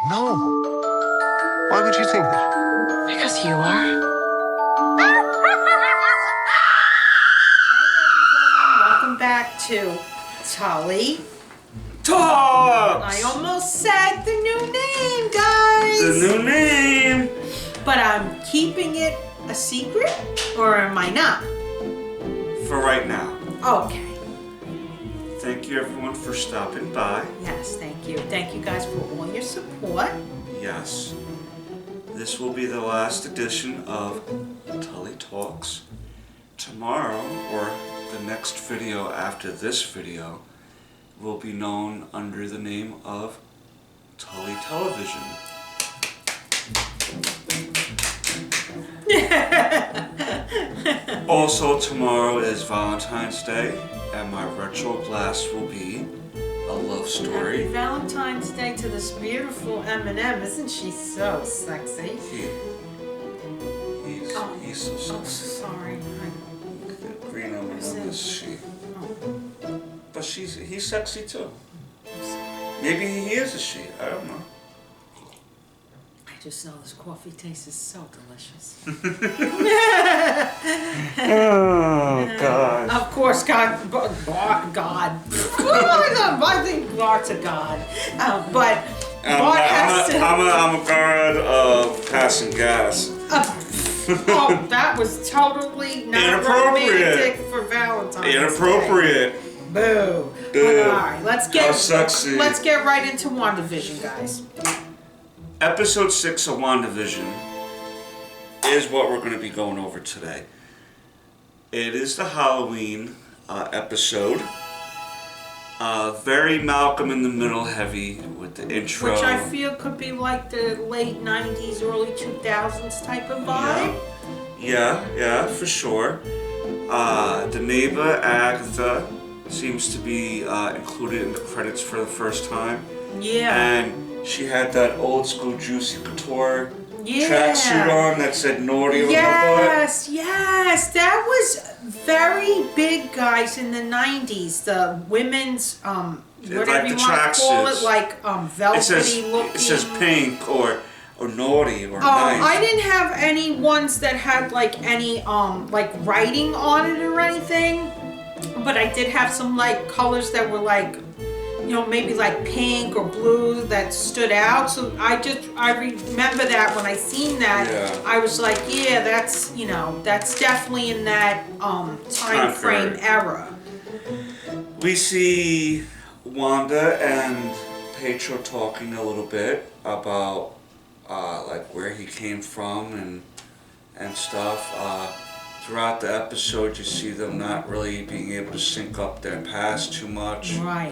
No. Why would you think that? Because you are. Welcome back to Tully Talks! I almost said the new name, guys. The new name. But I'm keeping it a secret, or am I not? For right now. Okay. Thank you everyone for stopping by. Yes, thank you. Thank you guys for all your support. Yes. This will be the last edition of Tully Talks. Tomorrow, or the next video after this video, will be known under the name of Tully Television. Also, tomorrow is Valentine's Day, and my retro glass will be a love story. Happy Valentine's Day to this beautiful M&M. Isn't she so sexy? He's so sexy. Oh, sorry. Green M&M is she. Oh, But he's sexy too. I'm sorry. Maybe he is a she. I don't know. I just know this coffee tastes so delicious. Oh God. Of course, God. I think Bart's a God. But Bart has to... I'm a god of passing gas. Oh, that was totally not Inappropriate. romantic for Valentine's Inappropriate. Day. Boo. Boo. All right, let's How sexy. get right into WandaVision, guys. Episode 6 of Wandavision is what we're going to be going over today. It is the Halloween episode. Very Malcolm in the Middle heavy with the intro. Which I feel could be like the late 90s, early 2000s type of vibe. Yeah, for sure. The neighbor, Agatha, seems to be included in the credits for the first time. Yeah. And she had that old school Juicy Couture tracksuit on that said naughty on the butt. Yes, that was very big, guys, in the 90s. The women's, whatever like you the want to call tracksuits. it, like velvety looking. It says pink or naughty or nice. I didn't have any ones that had like any like writing on it or anything, but I did have some like colors that were like, you know, maybe like pink or blue that stood out. So I remember that when I seen that, Yeah. I was like, yeah, that's, you know, that's definitely in that time frame era. We see Wanda and Pietro talking a little bit about like where he came from and stuff. Throughout the episode, you see them not really being able to sync up their past too much. Right.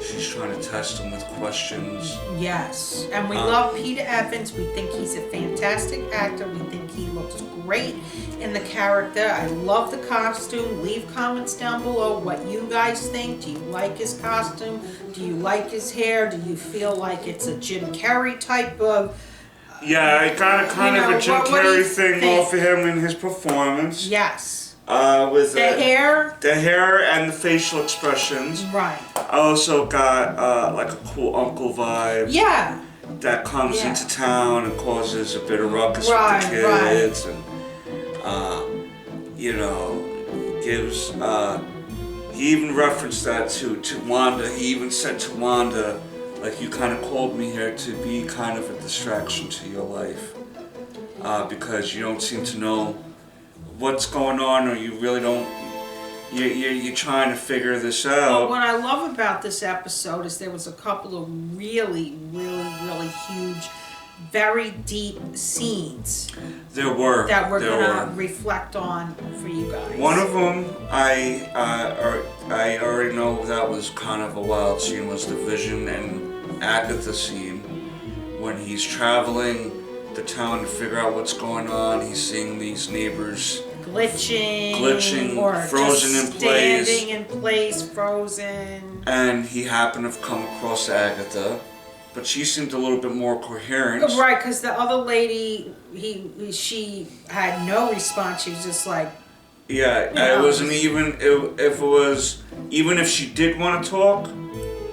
She's trying to test them with questions. Yes, and we love Peter Evans. We think he's a fantastic actor. We think he looks great in the character. I love the costume. Leave comments down below what you guys think. Do you like his costume? Do you like his hair? Do you feel like it's a Jim Carrey type of... Yeah, I got kind of a Jim Carrey thing off of him in his performance. Yes. With the hair. The hair and the facial expressions. Right. I also got like a cool uncle vibe. Yeah. That comes into town and causes a bit of ruckus with Right, the kids, and you know, gives. He even referenced that to Wanda. He even said to Wanda, like, you kind of called me here to be kind of a distraction to your life, because you don't seem to know what's going on, or you really don't. You're trying to figure this out. Well, what I love about this episode is there was a couple of really, really, really huge, very deep scenes. There were. That we're gonna reflect on for you guys. One of them, I already know that was kind of a wild scene, was the Vision and Agatha scene when he's traveling the town to figure out what's going on. He's seeing these neighbors glitching, or frozen just in place, standing in place, frozen. and he happened to have come across Agatha, but she seemed a little bit more coherent. Right, because the other lady, she had no response. She was just like, yeah, it wasn't even if it was even if she did want to talk,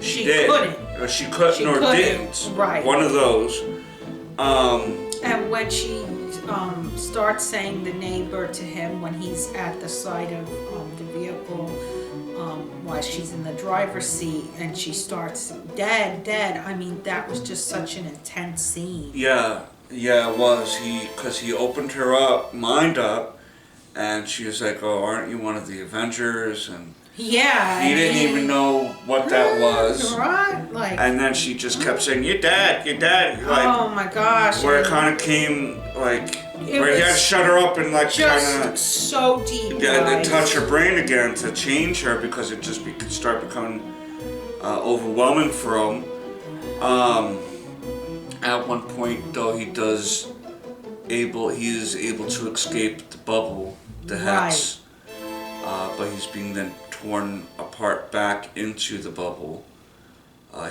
she did. couldn't. or she couldn't She or couldn't, didn't. right. One of those. And when she starts saying the neighbor to him when he's at the side of the vehicle, while she's in the driver's seat, and she starts, dead. I mean, that was just such an intense scene. Yeah, it was. Because he opened her up, mind up, and she was like, "Oh, aren't you one of the Avengers?" And Yeah. he didn't even know what that was. Right? Like, And then she just kept saying, "You're dead. Like, oh my gosh. where it kind of came, like, It where he had to was shut her up and, like, just kind of... so deep. Yeah, to touch her brain again, to change her, because it just could start becoming overwhelming for him. At one point, though, he is able to escape the bubble, the hex, but he's being then torn apart back into the bubble.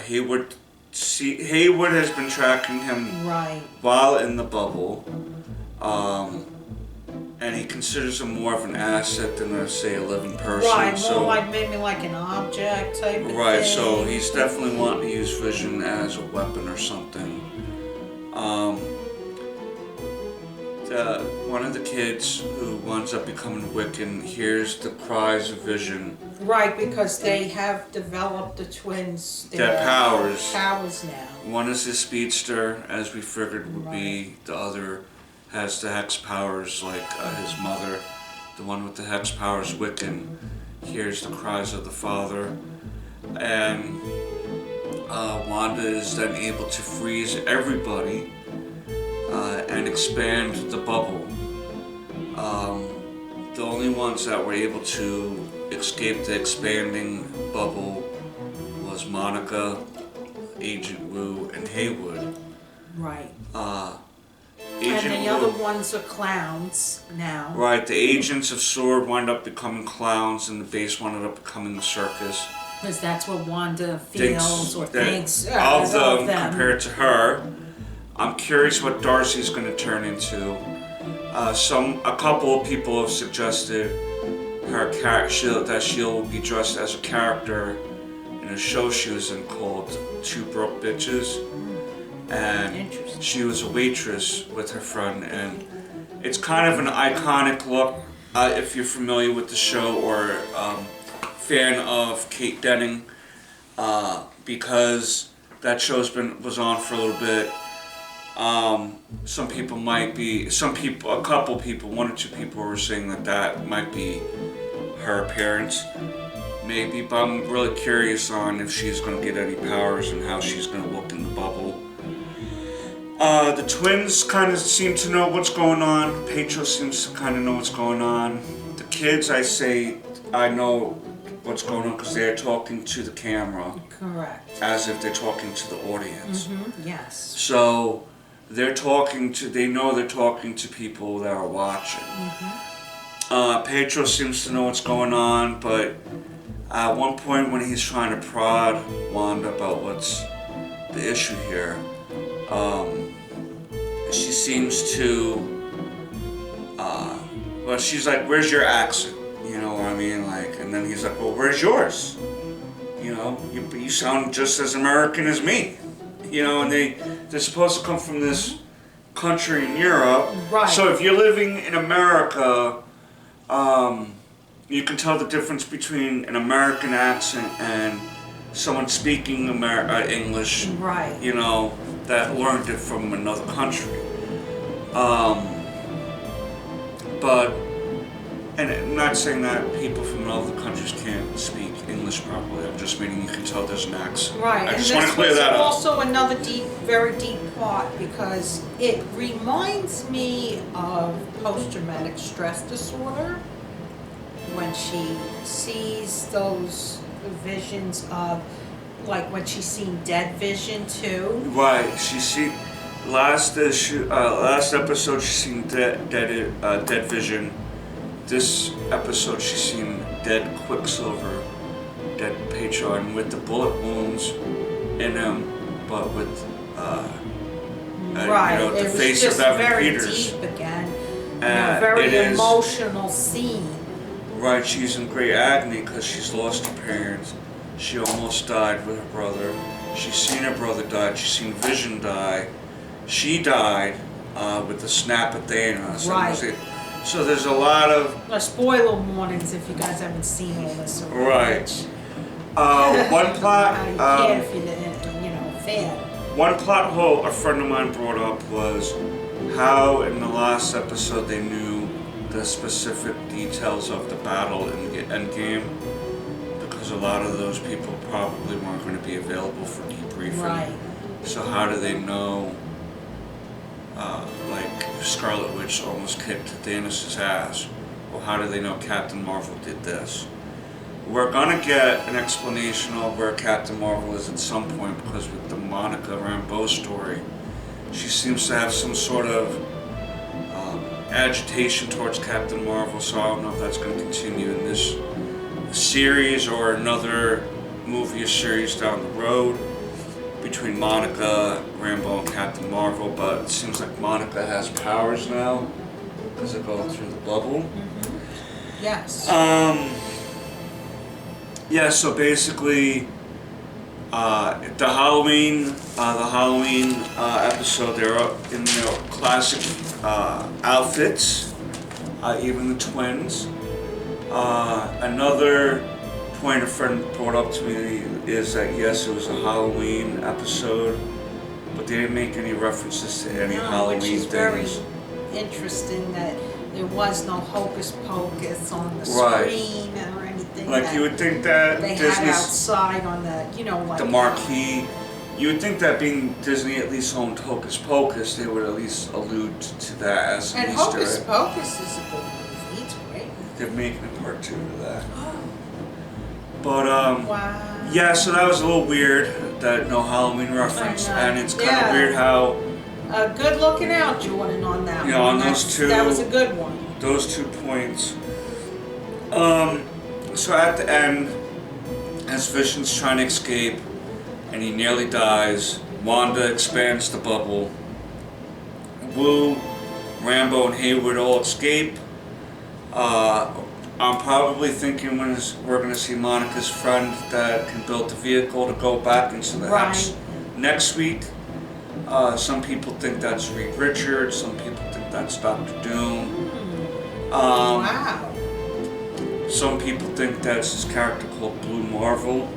Haywood has been tracking him while in the bubble. And he considers him more of an asset than, say, a living person. Right, so, more like maybe like an object type of right, thing. so he's definitely wanting to use Vision as a weapon or something. One of the kids who winds up becoming Wiccan hears the cries of Vision. Right, because they have developed the twins. Their powers. Powers now. One is a speedster, as we figured would be. The other has the hex powers like his mother. The one with the hex powers, Wiccan, hears the cries of the father. And Wanda is then able to freeze everybody and expand the bubble. The only ones that were able to escape the expanding bubble was Monica, Agent Wu, and Haywood. Right. Agent and the Wu, other ones are clowns now. right, the agents of S.W.O.R.D. wound up becoming clowns, and the base wound up becoming a circus. Because that's what Wanda feels or thinks of them compared to her. I'm curious what Darcy's going to turn into. A couple of people have suggested that she'll be dressed as a character in a show she was in called Two Broke Bitches, and she was a waitress with her friend, and it's kind of an iconic look if you're familiar with the show or fan of Kate Denning, because that show's was on for a little bit. A couple people, one or two people were saying that might be her appearance, maybe, but I'm really curious on if she's going to get any powers and how she's going to look in the bubble. The twins kind of seem to know what's going on. Pietro seems to kind of know what's going on. The kids, I know what's going on because they're talking to the camera. Correct. As if they're talking to the audience. Mm-hmm. Yes. So they know they're talking to people that are watching. Mm-hmm. Pietro seems to know what's going on, but at one point when he's trying to prod Wanda about what's the issue here, she seems to, she's like, "Where's your accent?" You know what I mean? Like, and then he's like, "Well, where's yours? You know, you sound just as American as me." You know, and they're supposed to come from this country in Europe. Right. So if you're living in America, you can tell the difference between an American accent and someone speaking English. Right. You know, that learned it from another country. And I'm not saying that people from other countries can't speak English properly. I'm just meaning you can tell there's an accent. Right. I just want to clear that up. Also another very deep plot because it reminds me of post-traumatic stress disorder when she sees those visions of, like when she's seen Dead Vision too. Right. Last episode she's seen Dead Vision. This episode she's seen Dead Quicksilver, Dead Pietro, and with the bullet wounds in him, but with the face of Evan Peters. Deep again. Very emotional scene. Right, she's in great agony because she's lost her parents. She almost died with her brother. She's seen her brother die. She's seen Vision die. She died with the snap of Thanos. Right. So there's a lot of... Spoiler warnings if you guys haven't seen all this. Right. One plot... you can if you didn't, fan. One plot hole a friend of mine brought up was how in the last episode they knew the specific details of the battle in the Endgame, because a lot of those people probably weren't going to be available for debriefing. Right. So how do they know, like Scarlet Witch almost kicked Thanos' ass? Well, how do they know Captain Marvel did this? We're gonna get an explanation of where Captain Marvel is at some point, because with the Monica Rambeau story, she seems to have some sort of agitation towards Captain Marvel, so I don't know if that's going to continue in this series or another movie or series down the road between Monica Rambeau and Captain Marvel, but it seems like Monica has powers now because of going through the bubble. Mm-hmm. Yes. Yeah, so basically, the Halloween episode, they're up in their classic outfits, even the twins. Another point a friend brought up to me is that yes, it was a Halloween episode, but they didn't make any references to any Halloween which is things. very interesting that there was no hocus pocus on the Right. screen or anything. Like you would think that they had Disney's outside on the, like the marquee. You would think that being Disney at least owned Hocus Pocus, they would at least allude to that as an And Easter Hocus egg. Pocus is a good movie. It's great. They're making a part 2 of that. But Wow. yeah, so that was a little weird that no Halloween reference, I know. and it's kind of Yeah. weird how Good looking out, Jordan, on that You one. know, on those two- That was a good one. those 2 points. So at the end, as Vision's trying to escape, and he nearly dies, Wanda expands the bubble. Wu, Rambeau, and Hayward all escape. I'm probably thinking we're going to see Monica's friend that can build the vehicle to go back into the house next week. Some people think that's Reed Richards, some people think that's Dr. Doom. Wow. Some people think that's his character called Blue Marvel.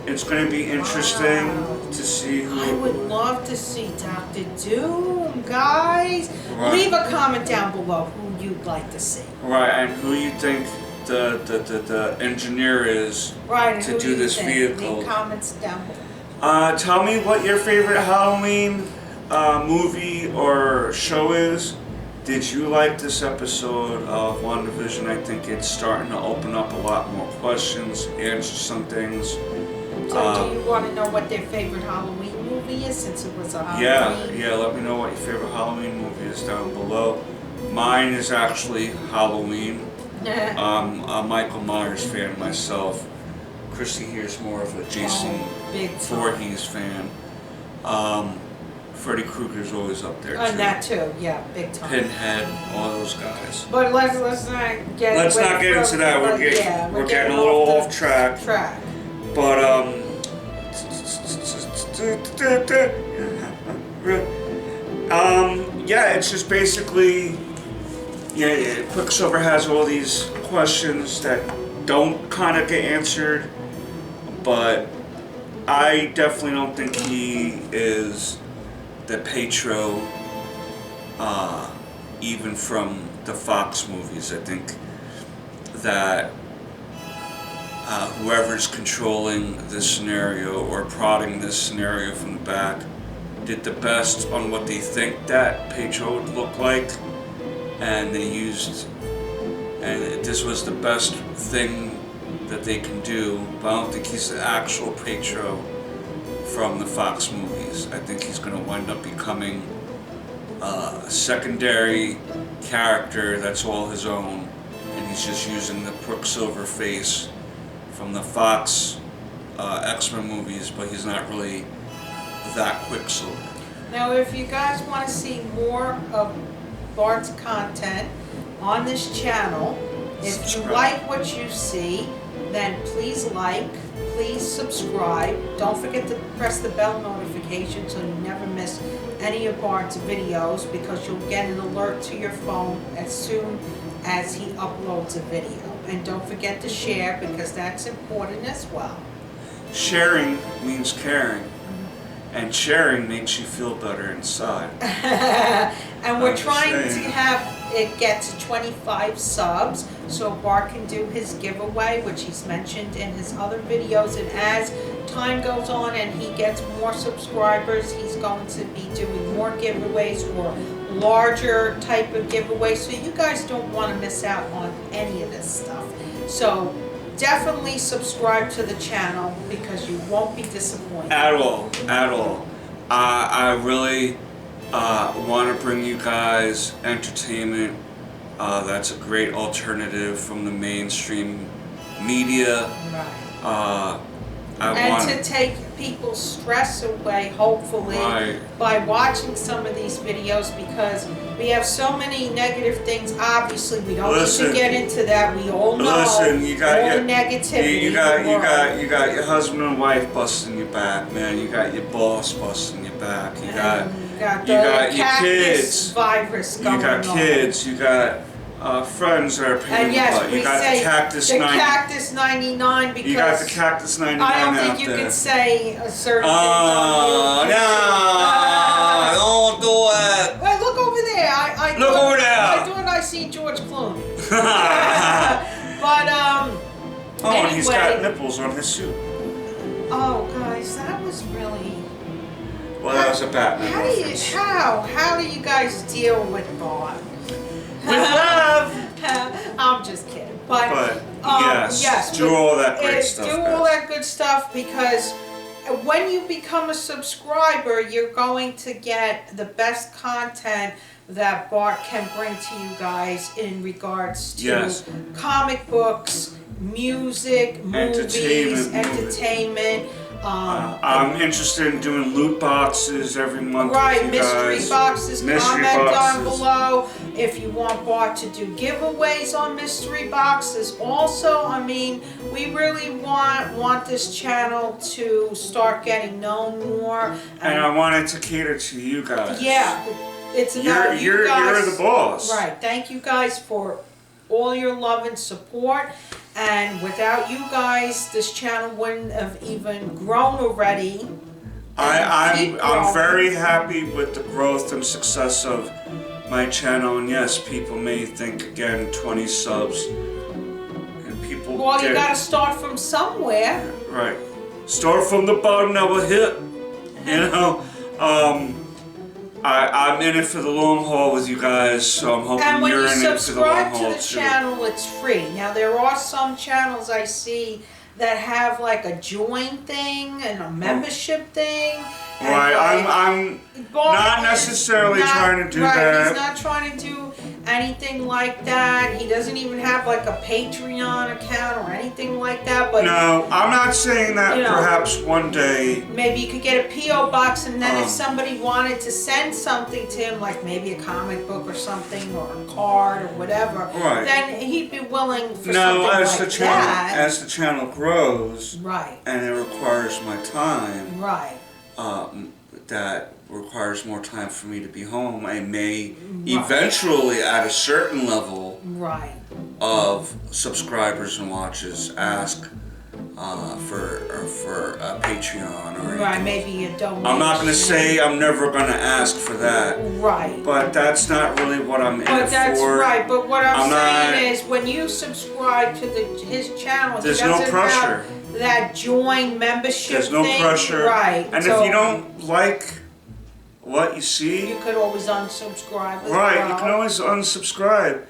It's going to be interesting to see who... I would love to see Dr. Doom, guys. Right. Leave a comment down below who you'd like to see. Right, and who you think the engineer is Right, and to who do this think? vehicle. Leave comments down below. Tell me what your favorite Halloween movie or show is. Did you like this episode of Wandavision? I think it's starting to open up a lot more questions, answer some things. So do you want to know what their favorite Halloween movie is, since it was a Halloween? Yeah, let me know what your favorite Halloween movie is down below. Mine is actually Halloween. I'm a Michael Myers fan myself. Christy here's more of a Jason big time. Voorhees fan. Freddy Krueger's always up there too. And that too, yeah, big time. Pinhead, all those guys. But let's not get Let's not get into that. We're getting a little off track. But yeah, it's just basically, Quicksilver has all these questions that don't kind of get answered, but I definitely don't think he is the Pietro, even from the Fox movies. I think that whoever's controlling this scenario or prodding this scenario from the back did the best on what they think that Pietro would look like, and they used, and this was the best thing that they can do, but I don't think he's the actual Pietro from the Fox movies. I think he's going to wind up becoming a secondary character that's all his own, and he's just using the Quicksilver face from the Fox X-Men movies, but he's not really that Quicksilver. Now, if you guys want to see more of Bart's content on this channel, if you like what you see, then please like, please subscribe. Don't forget to press the bell notification so you never miss any of Bart's videos, because you'll get an alert to your phone as soon as he uploads a video. And don't forget to share, because that's important as well. Sharing means caring, and sharing makes you feel better inside. And we're trying to have it get to 25 subs so Bart can do his giveaway, which he's mentioned in his other videos. And as time goes on and he gets more subscribers, he's going to be doing more giveaways or larger type of giveaways. So you guys don't want to miss out on any of this stuff. So definitely subscribe to the channel, because you won't be disappointed. At all. I really want to bring you guys entertainment that's a great alternative from the mainstream media. Right. To take people's stress away, hopefully, by watching some of these videos, because we have so many negative things. Obviously, we don't need to get into that. We all know you got all the negativity. You got your husband and wife busting your back, man. You got your boss busting your back. You got your kids. Virus going on. You got kids. You got friends that are paying. And yes, you got the Cactus 99, because you got the Cactus 99 I don't think out you there. can say a certain thing on YouTube. No, don't do it. Wait, look over there. I thought I see George Clooney. But and anyway, he's got nipples on his suit. Oh, guys, that was really. Well, that was a Batman reference. How do you guys deal with Bart? With love. I'm just kidding. But yes, do all that great stuff. Do all that good stuff, because when you become a subscriber, you're going to get the best content that Bart can bring to you guys in regards to comic books, music, movies, entertainment. I'm interested in doing loot boxes every month. Right, mystery boxes. Comment down below if you want Bart to do giveaways on mystery boxes. Also, I mean, we really want this channel to start getting known more. And I want it to cater to you guys. Yeah, it's about you guys. You're the boss. Right. Thank you guys for all your love and support. And without you guys, this channel wouldn't have even grown already. I'm very happy with the growth and success of my channel. And yes, people may think again 20 subs. And people. Well, you got to start from somewhere. Right. Start from the bottom, never hit. You know. I'm in it for the long haul with you guys, so I'm hoping you're in it for the long haul too. And when you subscribe to the channel, it's free. Now, there are some channels I see that have like a join thing and a membership thing. Right, I'm not necessarily trying to do that. He's not trying to do anything like that. He doesn't even have like a Patreon account or anything like that. But no, I'm not saying that. Perhaps one day maybe you could get a P.O. box, and then if somebody wanted to send something to him, like maybe a comic book or something, or a card or whatever, then he'd be willing for something like that. As the channel grows, and it requires my time, that requires more time for me to be home. I may eventually, at a certain level of subscribers and watches, ask for a Patreon or maybe a donation. I'm not going to say I'm never going to ask for that. But that's not really what I'm in it for. But that's right. But what I'm saying is, when you subscribe to his channel, there's no pressure. That join membership There's no pressure. And so if you don't like what you see, you could always unsubscribe. You can always unsubscribe.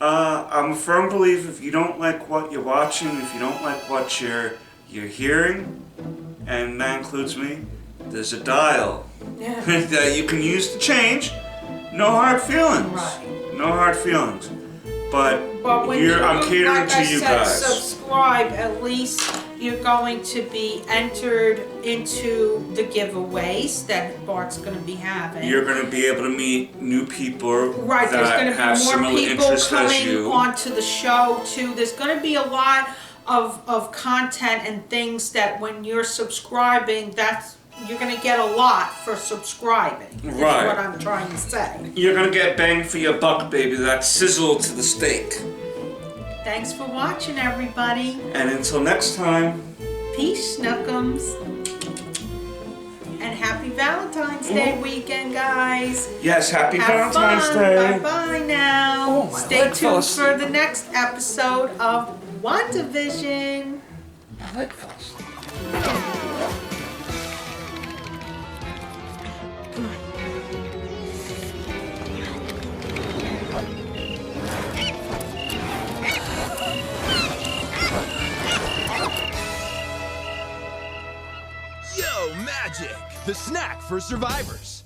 I'm a firm believer, if you don't like what you're watching, if you don't like what you're hearing, and that includes me, there's a dial that you can use to change. No hard feelings. No hard feelings. But when I'm catering to you guys. Subscribe, at least you're going to be entered into the giveaways that Bart's going to be having. You're going to be able to meet new people there's going to be more people coming onto the show too. There's going to be a lot of content and things that when you're subscribing, you're going to get a lot for subscribing. Is Right. what I'm trying to say. You're gonna get bang for your buck, baby. That sizzle to the steak. Thanks for watching, everybody. And until next time. Peace, Snookums. And happy Valentine's Day weekend, guys. Yes, happy Have Valentine's fun. Day. Bye-bye now. Oh, my Stay leg fell tuned asleep. for the next episode of Wandavision. My leg fell asleep. Yo, magic! The snack for survivors.